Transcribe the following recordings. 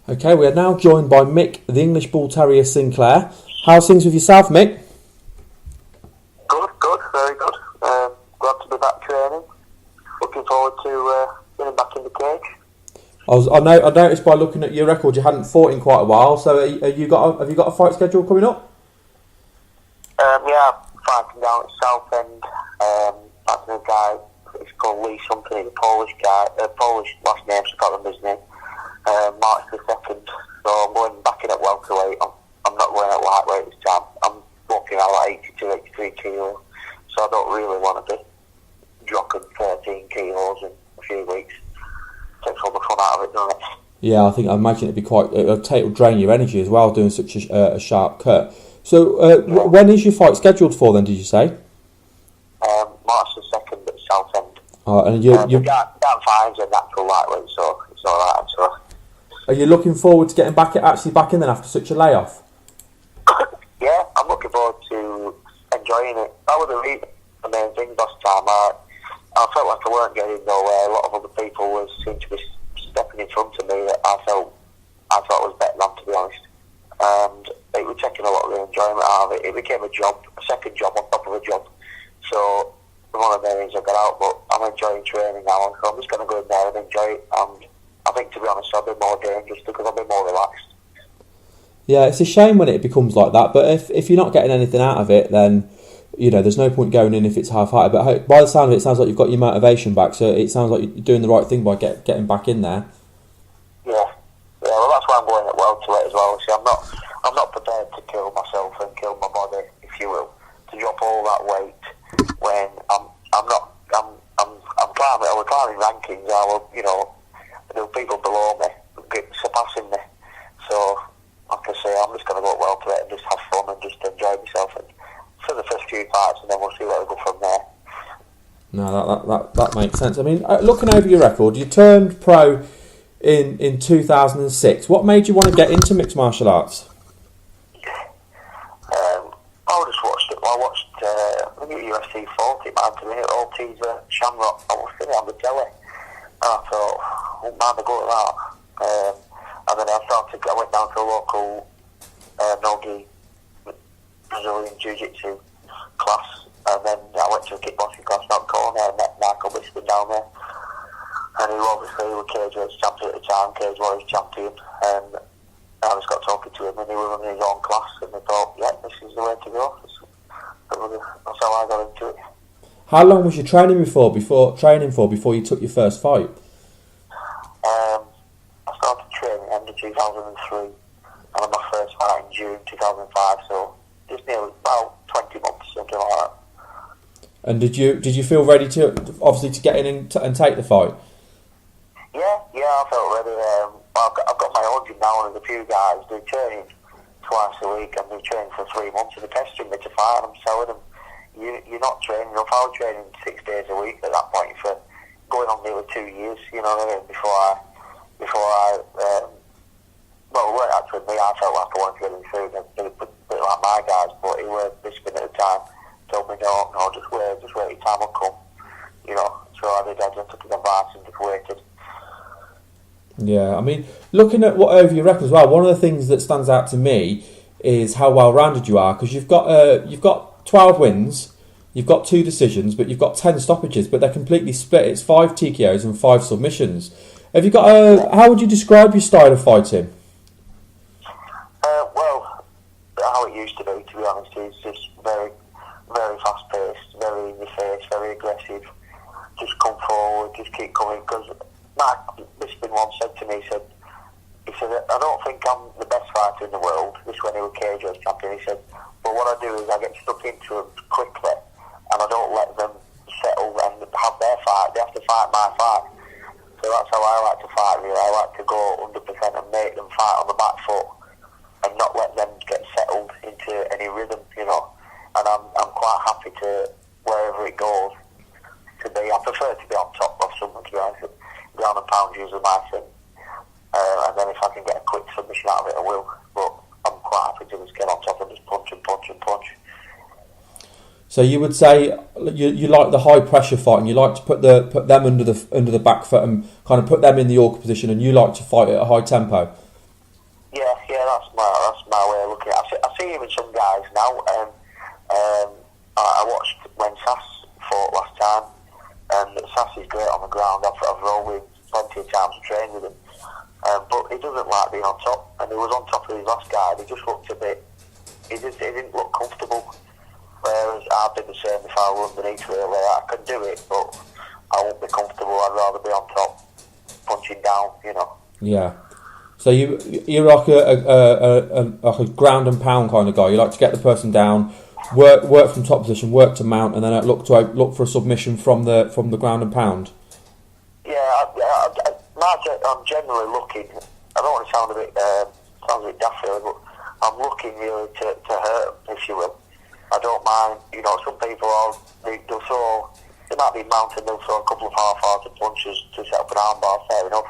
Okay, we are now joined by Mick, the English Bull Terrier Sinclair. How's things with yourself, Mick? Good, very good. Glad to be back training. Looking forward to getting back in the cage. I noticed by looking at your record you hadn't fought in quite a while. So have you got a fight schedule coming up? Yeah, fighting down at Southend. Fighting a guy. It's called Lee something. He's a Polish guy. Polish last name. So I can't remember his name. March the 2nd. So I'm going back in at welterweight. I'm not going at lightweight this time. I'm walking out at 82, 83 kilos. So I don't really want to be dropping 13 kilos in a few weeks. Takes all the fun out of it, doesn't it? Yeah, I imagine it'll drain your energy as well, doing such a sharp cut. So when is your fight scheduled for then, did you say? March the 2nd at Southend. And Dan Fine's a natural lightweight, so it's alright. So. Are you looking forward to getting back in then after such a layoff? Yeah, I'm looking forward to enjoying it. That was the main thing last time. I felt like I weren't getting nowhere. A lot of other people seemed to be stepping in front of me that I thought was better than, to be honest. And it was taking a lot of the enjoyment out of it. It became a job, a second job on top of a job. So one of the things I got out, but I'm enjoying training now, so I'm just going to go in there and enjoy it. And I think, to be honest, I'll be more dangerous because I'll be more relaxed. Yeah, it's a shame when it becomes like that, but if you're not getting anything out of it, then there's no point going in if it's half-hearted. But by the sound of it, it sounds like you've got your motivation back, so it sounds like you're doing the right thing by getting back in there. Yeah, well, that's why I'm going at welterweight as well. See, I'm not prepared to kill myself and kill my body, if you will, to drop all that weight when I'm climbing rankings. There are people below me surpassing me. So, like I say, I'm just going to go at welterweight and just have fun and just enjoy myself and for the first few fights, and then we'll see where we go from there. No, that makes sense. I mean, looking over your record, you turned pro in 2006. What made you want to get into mixed martial arts? I just watched it. I watched UFC 40, man, to me, all teaser Shamrock. I watched it on the telly. And I thought, oh man, I go to that. And then I went down to a local Nogi Brazilian Jiu-Jitsu class, and then I went to a kickboxing class down the corner and met Michael Bisping down there. And he obviously was Cage Warriors champion at the time, Cage Warriors champion, and I just got talking to him, and he was running his own class, and I thought, yeah, this is the way to go. That's how I got into it. How long was you training for before you took your first fight? I started training end of 2003, and had my first fight in June 2005, so just nearly about 20 months, something like that. And did you feel ready to get in and take the fight? Yeah, I felt ready. I've got my own gym now, and there's a few guys do training twice a week, and they're training for 3 months, and they're pestering me to fight, and I'm telling them, you're not training enough. I was training 6 days a week at that point for going on nearly 2 years, before I it weren't actually me. I felt like I wanted to get in the food, a bit like my guys, but he was Bisping at the time, told me, no, just wait, your time will come, so I did. I just took his advice and just waited. Yeah, I mean, looking at what over your record as well, one of the things that stands out to me is how well-rounded you are, because you've got 12 wins, you've got 2 decisions, but you've got 10 stoppages, but they're completely split. It's 5 TKOs and 5 submissions. Have you got how would you describe your style of fighting? Well, how it used to be honest, is just very, very fast-paced, very in your face, very aggressive. Just come forward, just keep coming, because Mark Bisping once said to me, he said, I don't think I'm the best fighter in the world. This when he was Cage Warriors champion. He said, but what I do is I get stuck into them quickly, and I don't let them settle and have their fight. They have to fight my fight. So that's how I like to fight, really. I like to go 100% and make them fight on the back foot, and not let them get settled into any rhythm, And I'm quite happy to, wherever it goes, to be. I prefer to be on top of someone, to be honest. Ground and pound usually my thing. And then if I can get a quick submission out of it, I will. But I'm quite happy to just get on top and just punch and punch and punch. So you would say you like the high pressure fight, and you like to put them under the back foot and kind of put them in the awkward position, and you like to fight at a high tempo. that's my way of looking at it. I see him in some guys now. I watched when Sass fought last time, and Sass is great on the ground. I've rolled with plenty of times to train with him, but he doesn't like being on top. And he was on top of his last guy. He just looked a bit. He didn't look comfortable. Whereas I'd be the same if I were underneath. Really, I could do it, but I won't be comfortable. I'd rather be on top, punching down. Yeah. So you're like a ground and pound kind of guy. You like to get the person down, work from top position, work to mount, and then look for a submission from the ground and pound. Yeah, I'm generally looking. I don't want to sound a bit daft really, but I'm looking really to hurt them, if you will. I don't mind. Some people they might be mounted. They'll throw a couple of half-hearted punches to set up an armbar. Fair enough.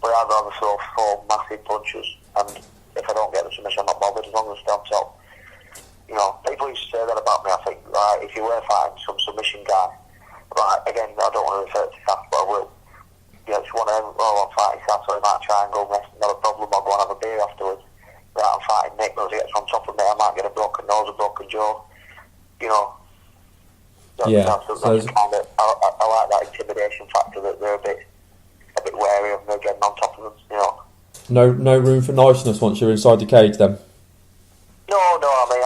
But I'd rather throw 4 massive punches, and if I don't get the submission, I'm not bothered as long as I stay on top. People used to say that about me. I think, if you were fighting some submission guy, again, I don't want to refer to Sass, but I will. If you want to, I'm fighting Sass, so I might try and go, not a problem, I'll go and have a beer afterwards. I'm fighting Nick, but if he gets on top of me, I might get a broken nose, a broken jaw. That's kind of, I like that intimidation factor that they're a bit wary of me getting on top of them. No room for niceness once you're inside the cage, then. No. I mean,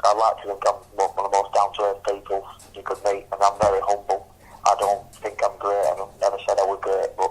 I like to think I'm one of the most down to earth people you could meet, and I'm very humble. I don't think I'm great. I've never said I was great, but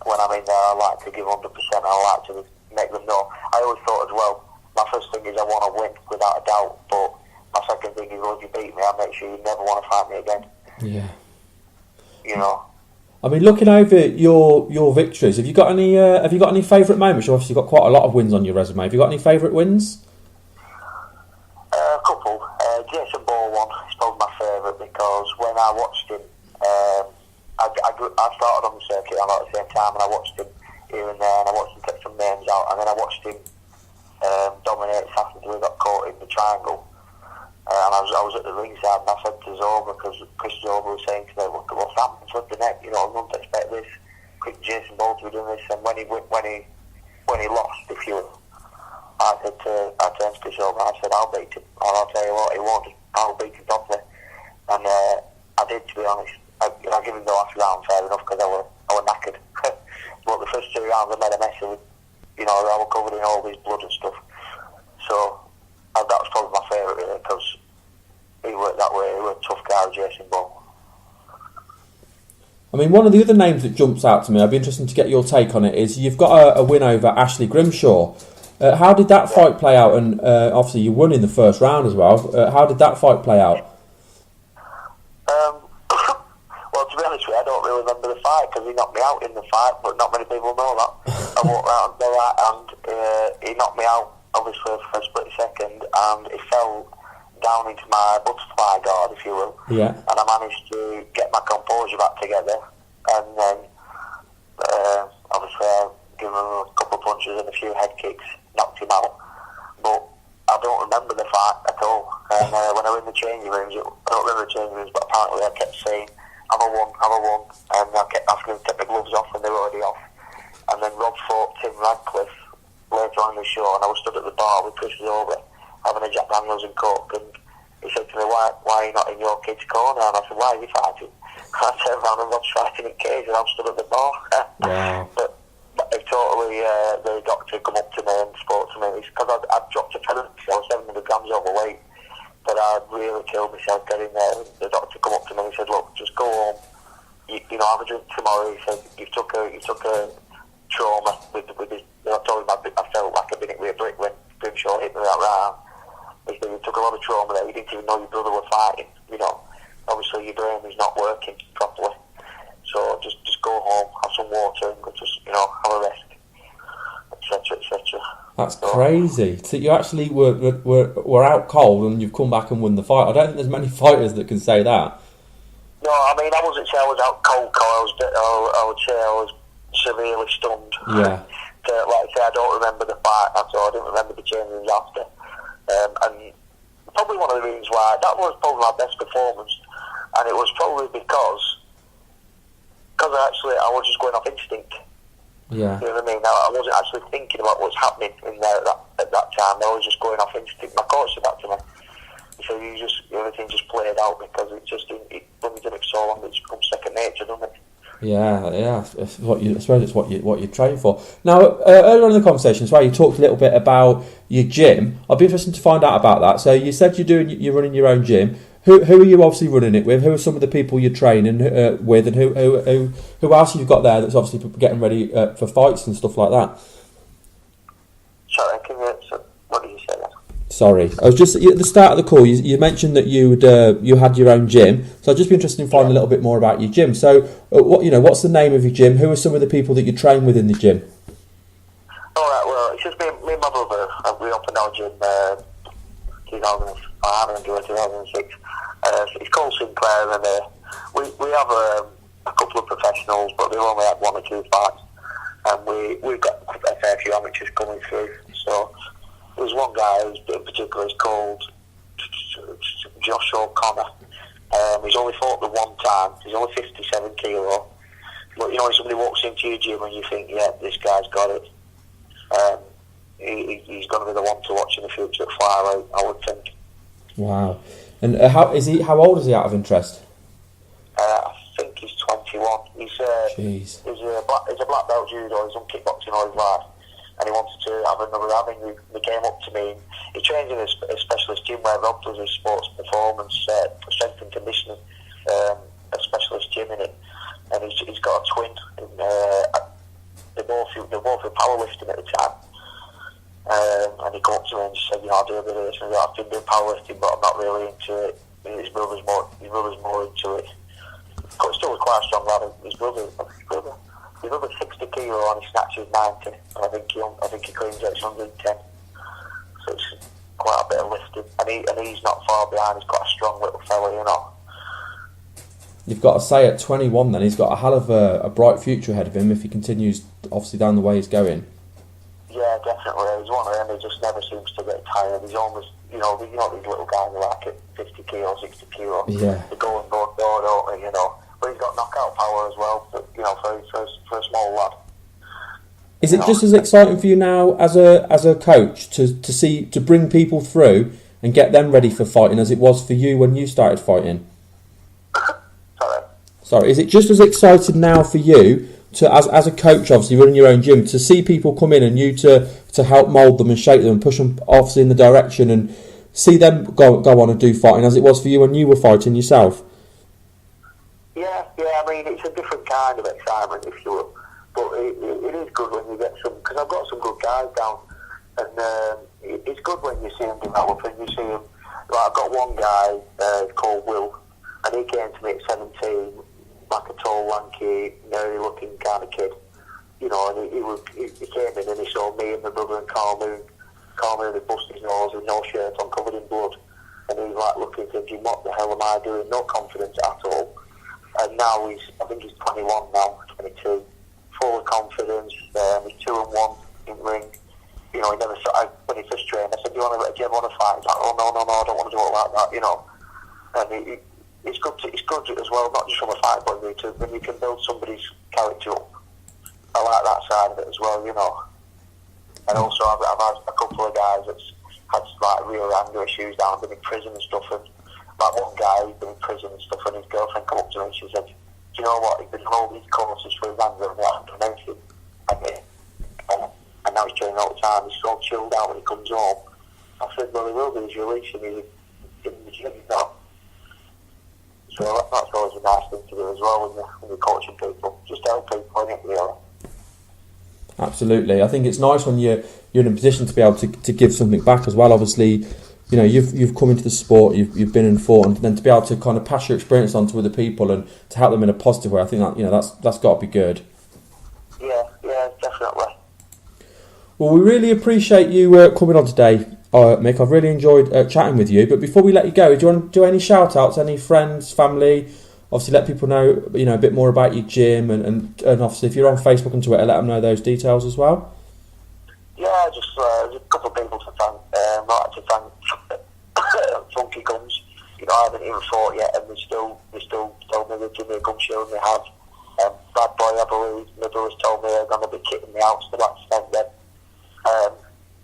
when I'm in there, I like to give 100%. I like to make them know. I always thought as well. My first thing is I want to win without a doubt, but my second thing is when you beat me, I make sure you never want to fight me again. Yeah. I mean, looking over your victories, have you got any favourite moments? You've obviously got quite a lot of wins on your resume. Have you got any favourite wins? A couple. Jason Ball one is probably my favourite because when I watched him, I started on the circuit at the same time, and I watched him here and there, and I watched him take some names out, and then I watched him dominate Sass until he got caught in the triangle. And I was at the ringside, and I said to Zoba, because Chris Zoba was saying to me, "Look, what's happened to the neck? I wouldn't expect this. Quick, Jason Ball to be doing this." And when he lost, if you will, I turned to Chris Zoba, and I said, "I'll beat him. And I'll tell you what, he won't. I'll beat him properly." And I did, to be honest. I gave him the last round, fair enough, because I was knackered. But the first 2 rounds, I made a mess of it. I was covered in all this blood and stuff. So that was probably my favourite, really, because he worked that way. He was a tough guy, Jason Ball. I mean, one of the other names that jumps out to me, I'd be interested to get your take on it, is you've got a win over Ashley Grimshaw. How did that fight play out? And obviously you won in the first round as well. How did that fight play out? Well, to be honest with you, I don't really remember the fight because he knocked me out in the fight, but not many people know that. I walked round there and he knocked me out, obviously, for a split second, and he fell down into my butterfly guard, if you will. Yeah. And I managed to get my composure back together, and then obviously I gave him a couple of punches and a few head kicks, knocked him out. But I don't remember the fight at all. And when I was in the changing rooms, I don't remember the changing rooms, but apparently I kept saying, have a one, and I kept asking him to take the gloves off, and they were already off. And then Rob fought Tim Radcliffe later on in the show, and I was stood at the bar with Chris Zoba having a Jack Daniels and Coke, and he said to me, why are you not in your kid's corner? And I said, why are you fighting? And I turned around and Rob's fighting in cage, and I'm stood at the bar. Wow. But totally, the doctor come up to me and spoke to me, because I'd dropped a penalty, I was 700 grams overweight, but I'd really killed myself getting there. And the doctor come up to me and he said, look, just go home, have a drink tomorrow. He said, you took a trauma with his, I told him I felt like I'd been hit with a brick when Grimshaw hit me that round. He said, you took a lot of trauma there, you didn't even know your brother was fighting, obviously your brain is not working properly. So just go home, have some water, and just have a rest, etc., etc. That's crazy. So you actually were out cold, and you've come back and won the fight. I don't think there's many fighters that can say that. No, I mean, I wouldn't say I was out cold. I would say I was severely stunned. Yeah. Like I say, I don't remember the fight at all. I didn't remember the changes after. And probably one of the reasons why that was probably my best performance, and it was probably because I was just going off instinct. Yeah. You know what I mean? I wasn't actually thinking about what's happening in there at that time. They're always just going off instinct. My coach said that to me. So everything just played out because when you've done it so long, it's become second nature, doesn't it? Yeah. It's I suppose it's what you train for. Now, earlier on in the conversation as well, you talked a little bit about your gym. I'd be interested to find out about that. So you said you're running your own gym. Who are you obviously running it with? Who are some of the people you're training with, and who else you've got there that's obviously getting ready for fights and stuff like that? Sorry, what did you say there? Sorry, I was just at the start of the call. You mentioned that you had your own gym, so I'd just be interested in finding a little bit more about your gym. So, what's the name of your gym? Who are some of the people that you train with in the gym? All right, well, it's just me and my brother. We opened our gym 2005 and 2006. It's called Sinclair, and we have a couple of professionals, but they've only had 1 or 2 fights, and we've got a fair few amateurs coming through. So there's one guy in particular, he's called Josh O'Connor. He's only fought the one time. He's only 57 kilo. But when somebody walks into your gym and you think, yeah, this guy's got it, he's going to be the one to watch in the future at flyweight, I would think. Wow. And how old is he, out of interest? I think he's 21. He's a black belt judo. He's done kickboxing all his life, and he wanted to have another avenue. He came up to me. He trains in a specialist gym where Rob does his sports performance, strength and conditioning, a specialist gym in it, and he's got a twin. And, they're both in powerlifting at the time. And he came up to me and just said, I do a bit of this, and I've been doing powerlifting, but I'm not really into it. His brother's more into it. But still quite a strong lad. His brother's 60 kilo and he snatches 90. And I think he cleans out 110. So it's quite a bit of lifting. And he's not far behind. He's quite a strong little fella, You've got to say, at 21 then, he's got a hell of a bright future ahead of him if he continues, obviously, down the way he's going. Yeah, definitely. He's one of them. He just never seems to get tired. He's almost, these little guys are like at 50 kilo, 60 kilo. Yeah. They go and go, don't they, But he's got knockout power as well, for a small lad. Is it just as exciting for you now as a coach to bring people through and get them ready for fighting as it was for you when you started fighting? Sorry, is it just as exciting now for you to, as a coach, obviously running your own gym, to see people come in and you to help mould them and shape them and push them obviously in the direction and see them go on and do fighting as it was for you when you were fighting yourself? Yeah, it's a different kind of excitement, if you will. But it is good when you get some, because I've got some good guys down, and it's good when you see them develop and you see them. Like, I've got one guy called Will, and he came to me at 17, like a tall, lanky, nerdy-looking kind of kid. And he came in and he saw me and my brother and Carl Moon had busted his nose with no shirt on, covered in blood, and he was like looking, thinking, what the hell am I doing? No confidence at all. And now I think he's 21 now, 22, full of confidence. He's 2-1 in the ring. He never. When he first trained, I said, do you ever want to fight? He's like, oh no, I don't want to do it like that, And it's good as well, not just from a fight point of view, when you can build somebody's character up. I like that side of it as well, And also, I've had a couple of guys that's had like real anger issues down, been in prison and stuff, and like one guy who's been in prison and stuff, and his girlfriend come up to me and she said, do you know what, he's been on all these courses for his anger and what happened to anything. And now he's training all the time, he's so chilled out when he comes home. I said, well, he will be, he's releasing, he's in the gym now. So that's always a nice thing to do as well when you're coaching people. Just help people, innit, really. Absolutely. I think it's nice when you're in a position to be able to give something back as well. Obviously, you've come into the sport, you've been in fought, and then to be able to kind of pass your experience on to other people and to help them in a positive way. I think that that's got to be good. Yeah, definitely. Well, we really appreciate you coming on today, Mick. I've really enjoyed chatting with you. But before we let you go, do you want to do any shout outs, any friends, family? Obviously, let people know a bit more about your gym, and obviously if you're on Facebook and Twitter, let them know those details as well. Yeah, just there's a couple of people to thank. I'd like to thank Funky Guns. I haven't even fought yet, and they still told me they'd give me a gun show, and they have. Bad Boy, I believe, my brother's told me they're going to be kicking me out, so I'd like to thank them. I'd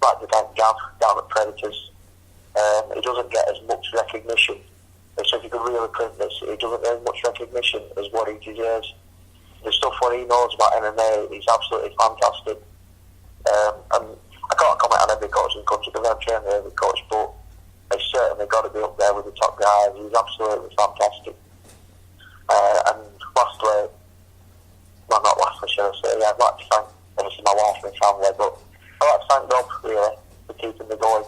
like to thank Gav down at Predators. He doesn't get as much recognition. So if you could really print this, he doesn't get as much recognition as what he deserves. The stuff what he knows about MMA is absolutely fantastic. And I can't comment on every coach in the country because I'm training every coach, but he's certainly got to be up there with the top guys. He's absolutely fantastic. And lastly, well, not lastly, should I say, I'd like to thank obviously my wife and my family, but I'd like to thank Rob really for keeping me going.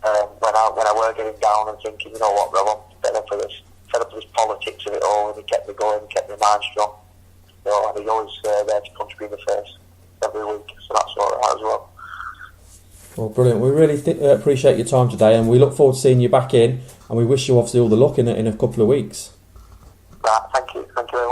When I were getting down and thinking, you know what, Rob, I'm fed up of this politics of it all, and he kept me going, he kept my mind strong. You know, and he's always there to punch me in the face every week, so that's all right as well. Well, brilliant. We really appreciate your time today, and we look forward to seeing you back in, and we wish you obviously all the luck in a couple of weeks. Right, thank you very much.